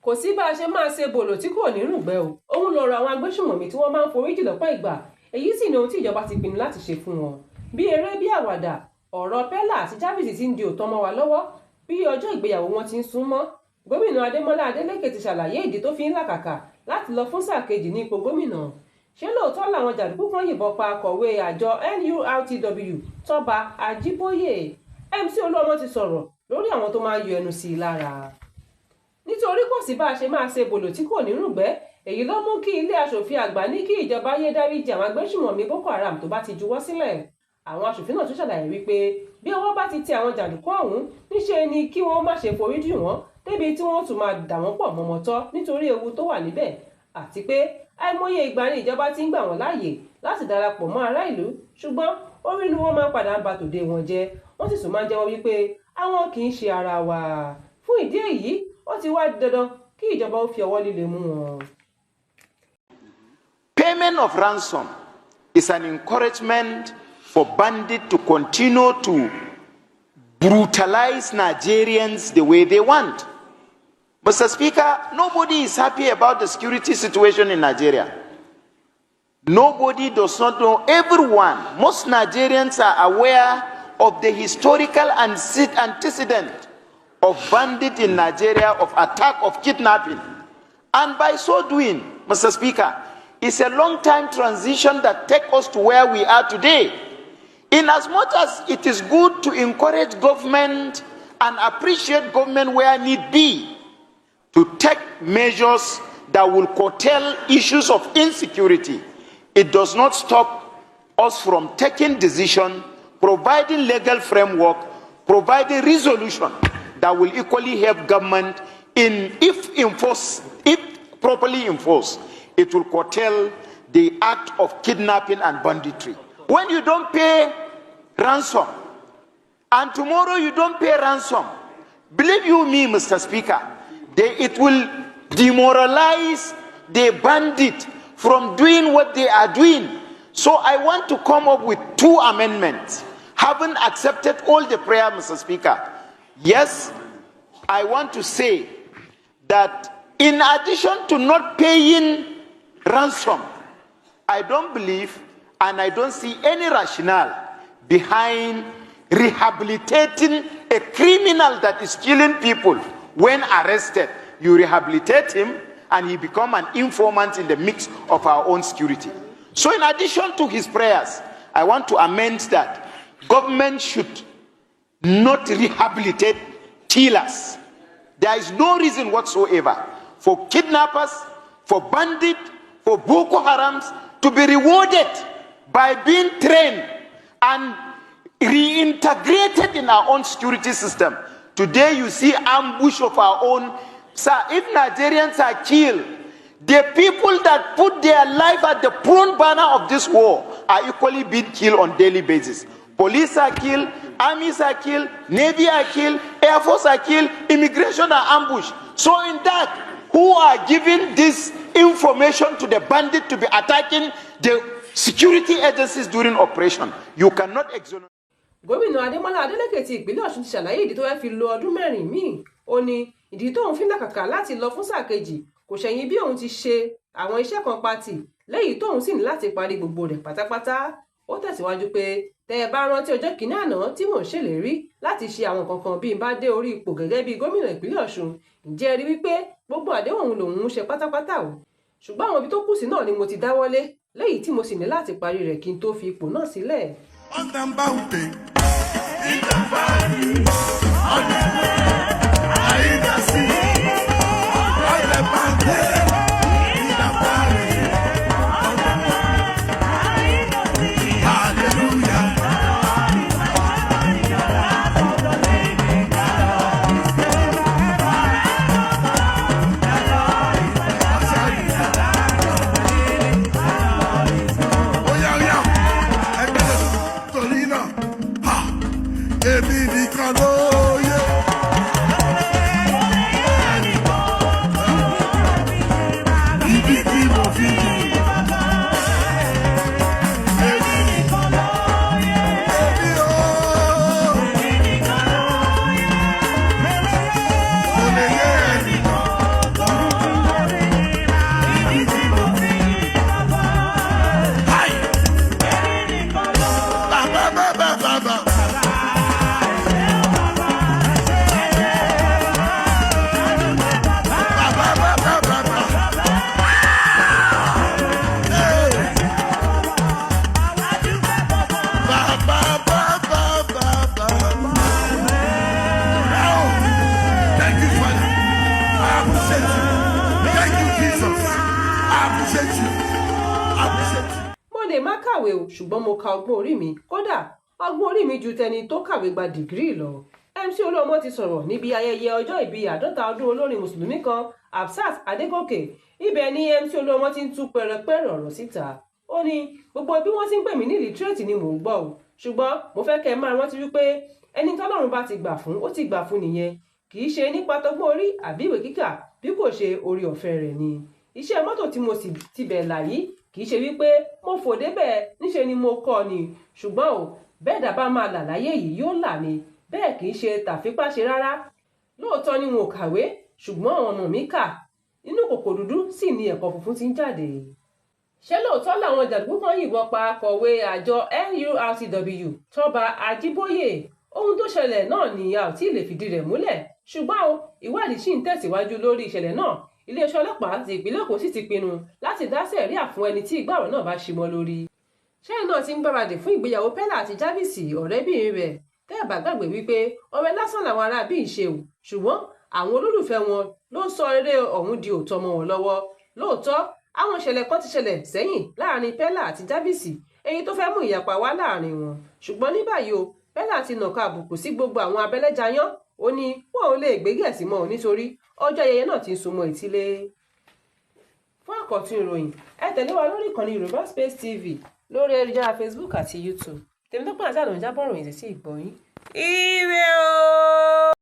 kò sí bá a ṣe máa ṣe bòlò tí kò ní rùgbẹ́ o. Òun lọ̀rọ̀ àwọn agbésùmòmí tí wọ́n máa ń foríjì lọ́pọ̀ ìgbà. Èyí sì ni ohun tí ìjọba ti pinnu láti ṣe fún wọn. Bí eré bí àwàdà, ọ̀rọ̀ Peller àti Jarvis ti ń di òótọ́ mọ́ wa lọ́wọ́ bí ọjọ́ ìgbéyàwó wọn ti ń sún mọ́. Gomina Adeleke ti ṣàlàyé ìdí tó fi ń làkàkà láti lọ fún sáà kejì ní ipò gómìnà. Ṣé lóòótọ́ làwọn jàndùkú kan yìnbọn pa akọ̀wé àjọ NURTW Toba Ajiboye? MC Oluomo ti sọ̀rọ̀ lórí àwọn tó máa yọ ẹnu sí i lára. Nítorí kò sí bá a ṣe máa ṣe bòlò tí kò ní rùgbẹ́, èyí ló mú kí ilé aṣòfin àgbà ní kí ìjọba yé dáríjì àwọn agbésùmòmí Boko Haram tó bá ti juwọ́ sílẹ̀. Àwọn aṣòfin náà tún ṣàlàyé wípé bí ọwọ́ bá ti tẹ àwọn jàndùkú ọ̀hún, níṣe ni kí wọ́n má ṣe foríjì wọ́n débi tí wọ́n tún máa dà wọ́n pọ̀ mọ́mọ́tọ́ nítorí ewu tó wà níbẹ̀, àti pé àìmọye ìgbà ni ìjọba ti ń gbà wọ́n láàyè láti darapọ̀ mọ́ ará ìlú, ṣùgbọ́n orí ni wọ́n máa ń padà ba tòde wọn jẹ́. Wọ́n sì tún máa ń jẹ́wọ́ wípé àwọn kì í ṣe ara wa. Fún ìdí èyí, ó ti wá dandan kí ìjọba ó fi ọwọ́ líle mú wọn. Payment of ransom is an encouragement for bandits to continue to brutalize Nigerians the way they want. Mr. Speaker, nobody is happy about the security situation in Nigeria. Nobody does not know. Everyone, most Nigerians are aware of the historical antecedent of bandit in Nigeria, of attack, of kidnapping. And by so doing, Mr. Speaker, it's a long-time transition that takes us to where we are today. In as much as it is good to encourage government and appreciate government where need be, to take measures that will curtail issues of insecurity, it does not stop us from taking decisions, providing legal framework, providing resolution that will equally help government if properly enforced, it will curtail the act of kidnapping and banditry. When you don't pay ransom, and tomorrow you don't pay ransom, believe you me, Mr. Speaker, it will demoralize the bandit from doing what they are doing. So I want to come up with 2 amendments. Having accepted all the prayer, Mr. Speaker, yes, I want to say that in addition to not paying ransom, I don't believe and I don't see any rationale behind rehabilitating a criminal that is killing people. When arrested, you rehabilitate him and he becomes an informant in the mix of our own security. So in addition to his prayers, I want to amend that government should not rehabilitate killers. There is no reason whatsoever for kidnappers, for bandits, for Boko Harams to be rewarded by being trained and reintegrated in our own security system. Today you see ambush of our own. Sir, if Nigerians are killed, the people that put their life at the front banner of this war are equally being killed on a daily basis. Police are killed, armies are killed, Navy are killed, Air Force are killed, immigration are ambushed. So in that, who are giving this information to the bandit to be attacking the security agencies during operation? You cannot exonerate. Gomina Adeleke ti ìpínlẹ̀ Osun ti ṣàlàyé ìdí tó fẹ́ fi lo ọdún mẹ́rin míì. Ó ní ìdí tóun fi ń làkàkà láti lọ fún sáà kejì kò ṣẹ̀yìn bí òun ti ṣe àwọn iṣẹ́ kan pàtì lẹ́yìn tóun sì ní láti parí gbogbo rẹ̀ pátápátá. Ó tẹ̀síwájú pé tẹ́ ẹ bá rántí ọjọ́ kìíní àná tí mò ń ṣèlérí láti ṣe àwọn kankan bí n bá dé orí ipò gẹ́gẹ́ bí gómìnà ìpínlẹ̀ Ọ̀ṣun, ǹjẹ́ ẹ rí wípé gbogbo àdéhùn lòun ń ṣe pátápátá o. Ṣùgbọ́n àwọn ibi tó kù sí náà ni mo ti dáwọ́lé lẹ́yìn tí mo sì ní láti parí rẹ̀ kí n tó fi ipò náà sílẹ̀. Èmi nìkan ló yẹ. appreciate you. Thank you, Jesus. I appreciate you. I appreciate you. Mo lè má kàwé o, ṣùgbọ́n mo ka ọgbọ́n orí mi. Kódà ọgbọ́n orí mi ju tẹni tó kàwé gba dìgírì lọ. MC Oluomo ti sọ̀rọ̀ níbi ayẹyẹ ọjọ́ ìbí 50 ọdún olórin mùsùlùmí kan Hafsat Adégòkè. Ibẹ̀ ni MC Oluomo ti ń tú pẹ̀rẹ̀pẹ̀rẹ̀ ọ̀rọ̀ síta. Ó ní gbogbo bí wọ́n ti ń pè mí ní literate ni mò ń gbọ́ o, ṣùgbọ́n mo fẹ́ kẹ́ máa rántí wípé ẹni tọ́lọ́run bá ti gbà fún ó ti gbà fún nìyẹn, kì í ṣe nípa tọgbọ́n orí àbí ìwé kíkà bí kò ṣe orí ọ̀fẹ́ rẹ̀ ni. Iṣẹ́ mọ́tò tí mo sì ti bẹ̀ là yìí kì í ṣe wípé mo fò débẹ̀ níṣe ni mo kọ́ ni, ṣùgbọ́n o bẹ́ẹ̀ dà bá máa là láyé yìí yóò là ni, bẹ́ẹ̀ kì í ṣe tàfipáṣe rárá. Lóòótọ́ ni wọn ò kàwé, ṣùgbọ́n àwọn ọmọ mi kà. Inú kòkò dúdú sì ni ẹ̀kọ́ funfun ti ń jáde. Ṣé lóòótọ́ làwọn jàndùkú kan yìnbọn pa akọ̀wé àjọ NURTW Toba Ajiboye? Ohun tó ṣẹlẹ̀ náà ni a ò tí ì lè fìdí rẹ̀ múlẹ̀, ṣùgbọ́n o ìwádìí ṣì ń tẹ̀síwájú lórí ìṣẹ̀lẹ̀ náà. Iléeṣẹ́ ọlọ́pàá ti ìpínlẹ̀ Èkó sì ti pinnu láti dá sẹ̀ríà fún ẹni tí ìgbàrọ̀ náà bá ṣi mọ́ lórí. Ṣẹ́yìn náà ti ń gbáradì fún ìgbéyàwó Peller àti Jarvis ọ̀rẹ́bìnrin rẹ̀. Tẹ́ ẹ bá gbàgbé wípé ọ̀rẹ́ lásán làwọn ará bí ìṣe o, ṣùgbọ́n àwọn olólùfẹ́ wọn ló sọ eré ọ̀hún di òótọ́ mọ́ wọn lọ́wọ́. Lóòótọ́ àwọn ìṣẹ̀lẹ̀ kan ti ṣẹlẹ̀ sẹ́yìn láàrin Peller àti Jarvis, èyí tó fẹ́ mú ìyapa wá láàrin wọn. Ṣùgbọ́n ní báyìí o Peller ti nàka àbùkù sí gbogbo àwọn abẹ́lẹ́jayán. Ó ní wọn ò lè gbé Gẹ̀ẹ́sì mọ́ ọ nítorí ọjọ́ ayẹyẹ náà ti ń súnmọ́ etílé. Fún àkọ́tún ìròyìn ẹ tẹ̀lé wa lórí ìkànnì Yorùbá Space TV lórí ayélujára Facebook àti YouTube. Tèmítọ́pẹ́ àti àlọ́ ìjábọ̀ ròyìn sí ìgbọ̀nyín. Ire o.